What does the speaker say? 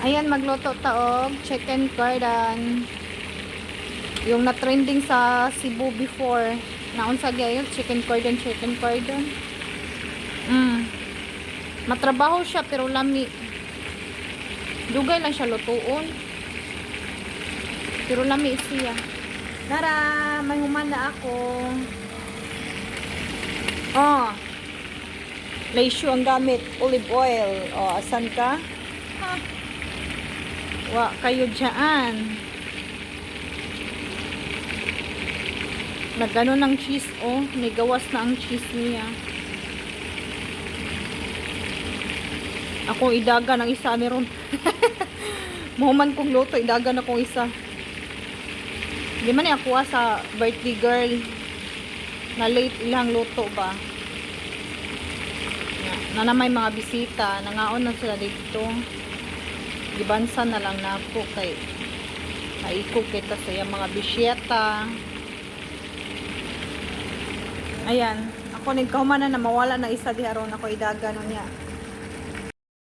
Ayan, magluto taog chicken cordon. Yung na-trending sa Cebu before. Naunsa gyud chicken cordon, chicken cordon. Matrabaho siya pero lami. Dugay lang siya lutuon. Pero lami siya. Tara, may humana ako. Oh. Laysyo ang gamit, olive oil. Oh, asan ka? Ha? Wa kayo dyan. Nagano ng cheese, oh. Nigawas na ang cheese niya. Ako idaga ng isa meron. Mahuman kong luto, idaga na kong isa. Di man ako sa birthday girl. Na late ilang luto ba? Na may mga bisita, nangaon na sila dito. Gibansa na lang na ako kay naikog kita sa mga bisyeta. Ayan, ako nagkahuman na mawala na isa di aron ako idaga no niya.